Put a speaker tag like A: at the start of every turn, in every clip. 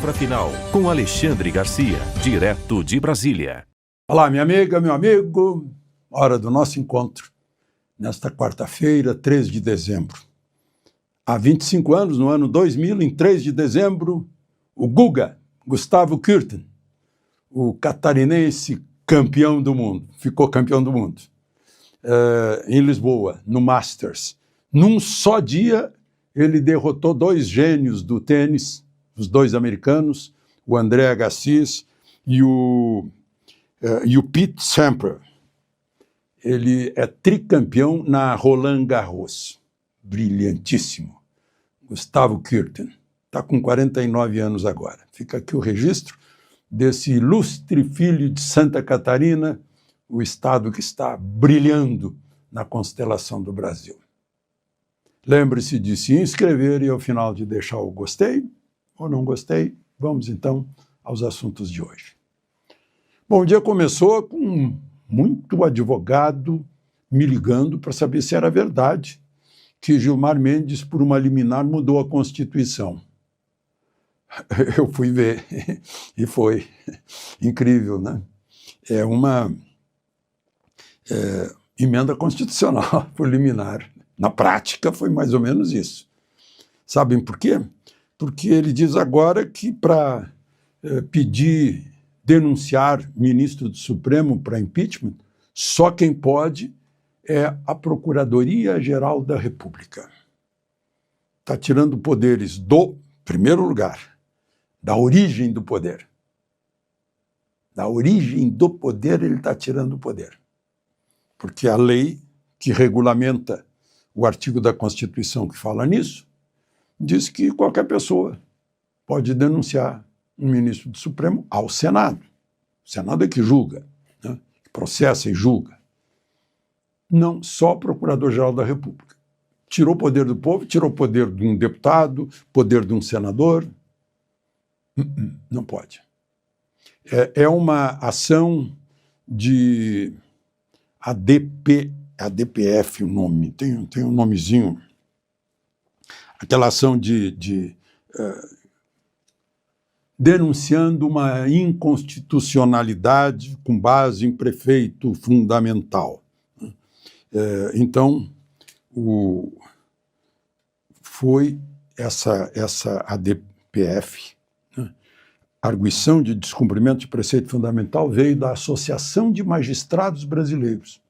A: Palavra Final, com Alexandre Garcia, direto de Brasília.
B: Olá, minha amiga, meu amigo. Hora do nosso encontro, nesta quarta-feira, 3 de dezembro. Há 25 anos, no ano 2000, em 3 de dezembro, o Guga, Gustavo Kuerten, o catarinense campeão do mundo, ficou campeão do mundo, em Lisboa, no Masters. Num só dia, ele derrotou dois gênios do tênis, os dois americanos, o André Agassi e o Pete Sampras. Ele é tricampeão na Roland Garros. Brilhantíssimo. Gustavo Kuerten. Está com 49 anos agora. Fica aqui o registro desse ilustre filho de Santa Catarina, o estado que está brilhando na constelação do Brasil. Lembre-se de se inscrever e, ao final, de deixar o gostei ou não gostei. Vamos, então, aos assuntos de hoje. Bom, o dia começou com muito advogado me ligando para saber se era verdade que Gilmar Mendes, por uma liminar, mudou a Constituição. Eu fui ver e foi incrível, né? É uma emenda constitucional por liminar. Na prática, foi mais ou menos isso. Sabem por quê? Porque ele diz agora que para denunciar ministro do Supremo para impeachment, só quem pode é a Procuradoria-Geral da República. Está tirando poderes do, primeiro lugar, da origem do poder. Da origem do poder, ele está tirando o poder. Porque a lei que regulamenta o artigo da Constituição que fala nisso, diz que qualquer pessoa pode denunciar um ministro do Supremo ao Senado. O Senado é que julga, né? Que processa e julga. Não só o Procurador-Geral da República. Tirou o poder do povo, tirou o poder de um deputado, poder de um senador. Não pode. É uma ação de ADPF, o nome, tem um nomezinho. Aquela ação denunciando uma inconstitucionalidade com base em prefeito fundamental. Então, foi essa ADPF, né? Arguição de descumprimento de preceito fundamental, veio da Associação de Magistrados Brasileiros.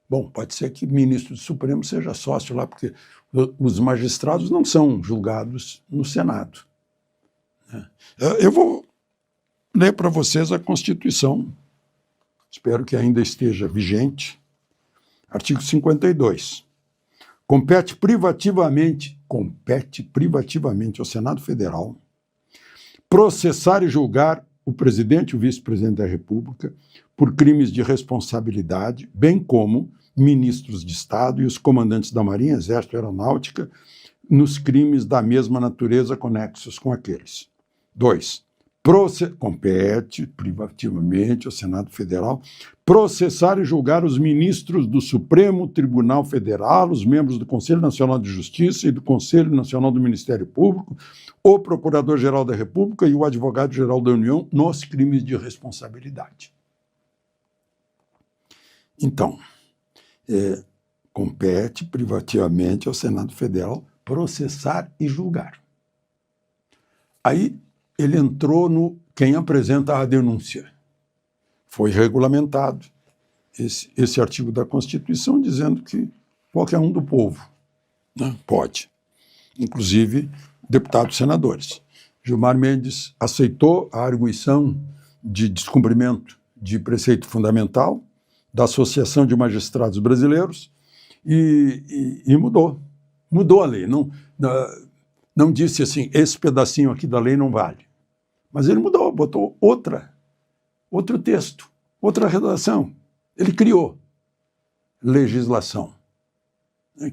B: Bom, pode ser que o ministro do Supremo seja sócio lá, porque os magistrados não são julgados no Senado. Eu vou ler para vocês a Constituição, espero que ainda esteja vigente. Artigo 52. Compete privativamente ao Senado Federal processar e julgar o presidente e o vice-presidente da República por crimes de responsabilidade, bem como ministros de Estado e os comandantes da Marinha, Exército e Aeronáutica nos crimes da mesma natureza conexos com aqueles. 2. Compete privativamente ao Senado Federal processar e julgar os ministros do Supremo Tribunal Federal, os membros do Conselho Nacional de Justiça e do Conselho Nacional do Ministério Público, o Procurador-Geral da República e o Advogado-Geral da União nos crimes de responsabilidade. Então, compete privativamente ao Senado Federal processar e julgar. Aí ele entrou no quem apresenta a denúncia. Foi regulamentado esse artigo da Constituição dizendo que qualquer um do povo, né, pode, inclusive deputados e senadores. Gilmar Mendes aceitou a arguição de descumprimento de preceito fundamental da Associação de Magistrados Brasileiros e mudou a lei. Não disse assim, esse pedacinho aqui da lei não vale. Mas ele mudou, botou outro texto, outra redação. Ele criou legislação.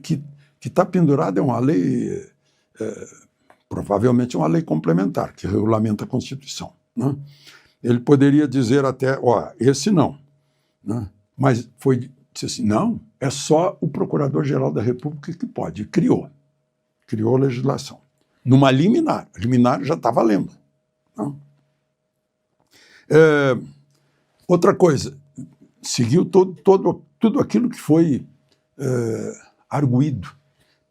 B: Que está pendurada é uma lei, provavelmente uma lei complementar, que regulamenta a Constituição, né? Ele poderia dizer até, esse não, né? Mas disse assim, não, é só o Procurador-Geral da República que pode. Criou legislação. Numa liminar. A liminar já está valendo. Não? Outra coisa, seguiu tudo aquilo que foi arguído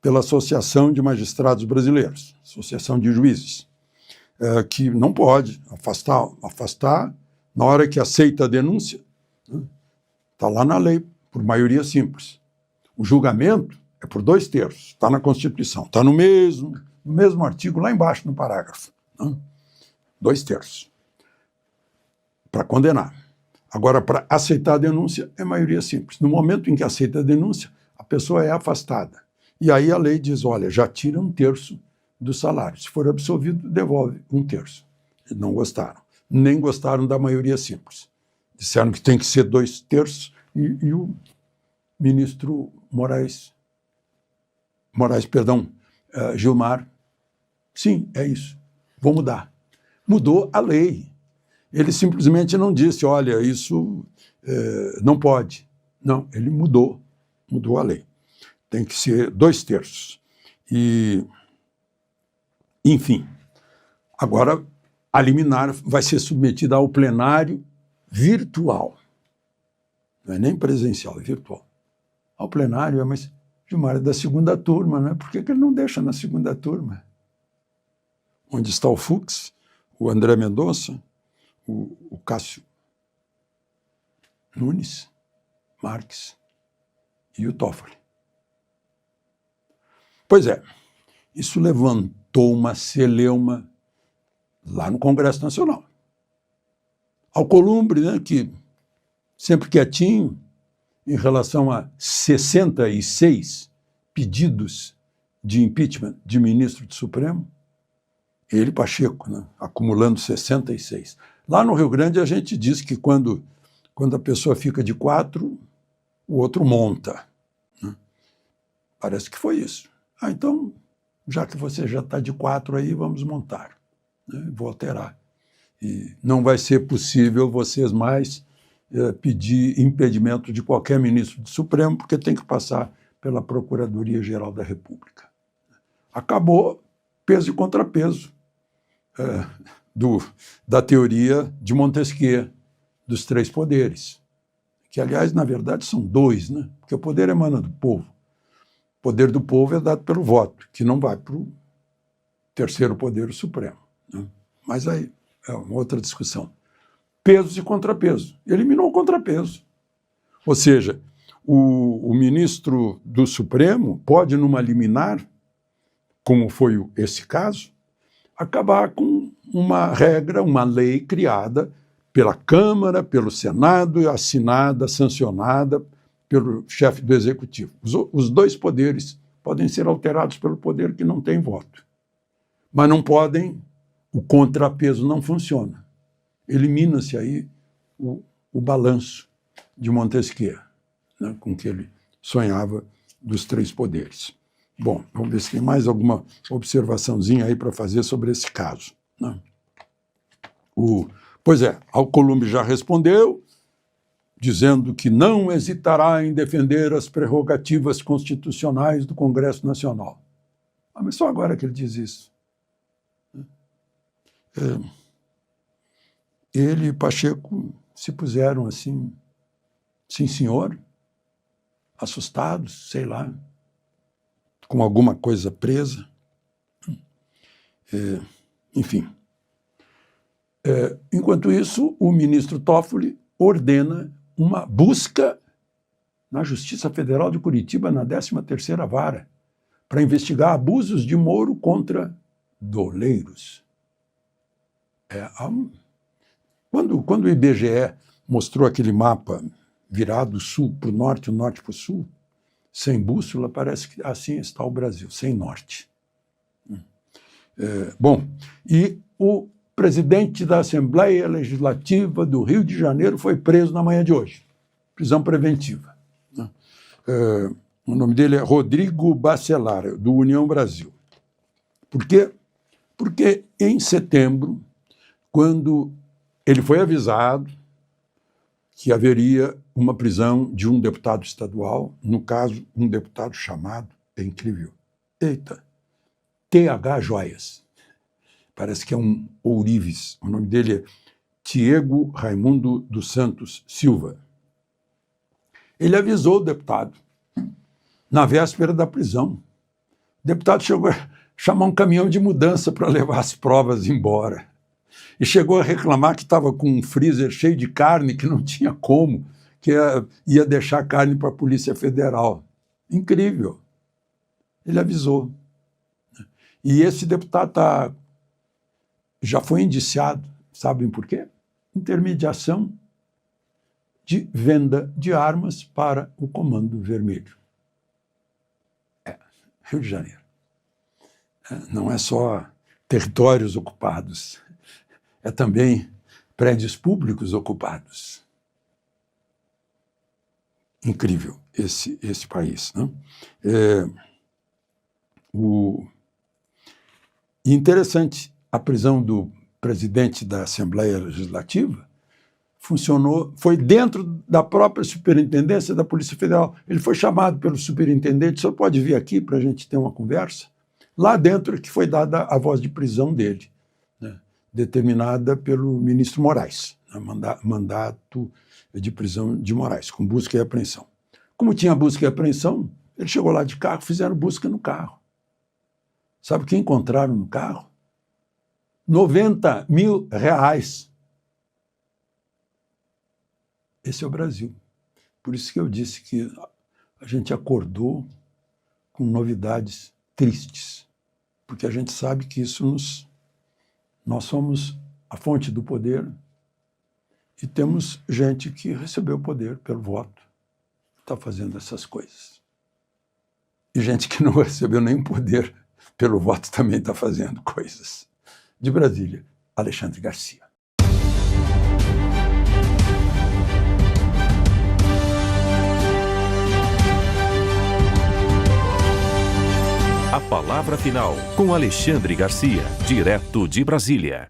B: pela Associação de Magistrados Brasileiros, Associação de Juízes, que não pode afastar na hora que aceita a denúncia. Está lá na lei, por maioria simples. O julgamento é por 2/3, está na Constituição, está no mesmo artigo, lá embaixo no parágrafo. 2/3. Para condenar. Agora, para aceitar a denúncia, é maioria simples. No momento em que aceita a denúncia, a pessoa é afastada. E aí a lei diz, olha, já tira 1/3 do salário. Se for absolvido, devolve 1/3. Não gostaram. Nem gostaram da maioria simples. Disseram que tem que ser 2/3 e o ministro Gilmar, sim, é isso, vou mudar. Mudou a lei. Ele simplesmente não disse, olha, isso não pode. Não, ele mudou a lei. Tem que ser 2/3. E, enfim, agora a liminar vai ser submetida ao plenário virtual. Não é nem presencial, é virtual. Ao plenário, mas Gilmar é da segunda turma, né? Por que ele não deixa na segunda turma? Onde está o Fux, o André Mendonça, o Cássio Nunes Marques e o Toffoli. Pois é, isso levantou uma celeuma lá no Congresso Nacional. Alcolumbre, né, que sempre quietinho, em relação a 66 pedidos de impeachment de ministro do Supremo, ele, Pacheco, né, acumulando 66. Lá no Rio Grande, a gente diz que quando a pessoa fica de 4, o outro monta. Né? Parece que foi isso. Então, já que você já está de 4 aí, vamos montar. Né? Vou alterar. E não vai ser possível vocês mais pedir impedimento de qualquer ministro do Supremo, porque tem que passar pela Procuradoria-Geral da República. Acabou peso e contrapeso da teoria de Montesquieu, dos 3 poderes, que, aliás, na verdade, são 2, né? Porque o poder emana do povo. O poder do povo é dado pelo voto, que não vai para o terceiro poder, o Supremo. Né? Mas aí é uma outra discussão. Pesos e contrapeso. Eliminou o contrapeso. Ou seja, o ministro do Supremo pode, numa liminar, como foi esse caso, acabar com uma regra, uma lei criada pela Câmara, pelo Senado, assinada, sancionada pelo chefe do Executivo. Os 2 poderes podem ser alterados pelo poder que não tem voto. Mas não podem, o contrapeso não funciona. Elimina-se aí o balanço de Montesquieu, né, com que ele sonhava dos 3 poderes. Bom, vamos ver se tem mais alguma observaçãozinha aí para fazer sobre esse caso. Né? Pois é, Alcolumbre já respondeu, dizendo que não hesitará em defender as prerrogativas constitucionais do Congresso Nacional. Mas só agora que ele diz isso. Ele e Pacheco se puseram assim, sim senhor, assustados, sei lá, com alguma coisa presa. Enfim. Enquanto isso, o ministro Toffoli ordena uma busca na Justiça Federal de Curitiba, na 13ª Vara, para investigar abusos de Moro contra doleiros. Quando o IBGE mostrou aquele mapa virado do sul para o norte para o sul, sem bússola, parece que assim está o Brasil, sem norte. Bom, e o presidente da Assembleia Legislativa do Rio de Janeiro foi preso na manhã de hoje, prisão preventiva. O nome dele é Rodrigo Bacelar, do União Brasil. Por quê? Porque em setembro, quando ele foi avisado que haveria uma prisão de um deputado estadual, no caso, um deputado chamado, é incrível, TH Joias. parece que é um ourives. O nome dele é Diego Raimundo dos Santos Silva. Ele avisou o deputado na véspera da prisão. O deputado chegou a chamar um caminhão de mudança para levar as provas embora. E chegou a reclamar que estava com um freezer cheio de carne, que não tinha como, que ia deixar carne para a Polícia Federal. Incrível. Ele avisou. E esse deputado já foi indiciado, sabem por quê? Intermediação de venda de armas para o Comando Vermelho. Rio de Janeiro. Não é só territórios ocupados, é também prédios públicos ocupados. Incrível esse país, né? Interessante, a prisão do presidente da Assembleia Legislativa foi dentro da própria superintendência da Polícia Federal. Ele foi chamado pelo superintendente, só pode vir aqui para a gente ter uma conversa. Lá dentro que foi dada a voz de prisão dele, né, determinada pelo ministro Moraes, né, mandato de prisão de Moraes, com busca e apreensão. Como tinha busca e apreensão, ele chegou lá de carro, fizeram busca no carro. Sabe o que encontraram no carro? R$90 mil. Esse é o Brasil. Por isso que eu disse que a gente acordou com novidades tristes, porque a gente sabe que nós somos a fonte do poder e temos gente que recebeu o poder pelo voto, está fazendo essas coisas. E gente que não recebeu nenhum poder pelo voto também está fazendo coisas. De Brasília, Alexandre Garcia.
A: A palavra final com Alexandre Garcia, direto de Brasília.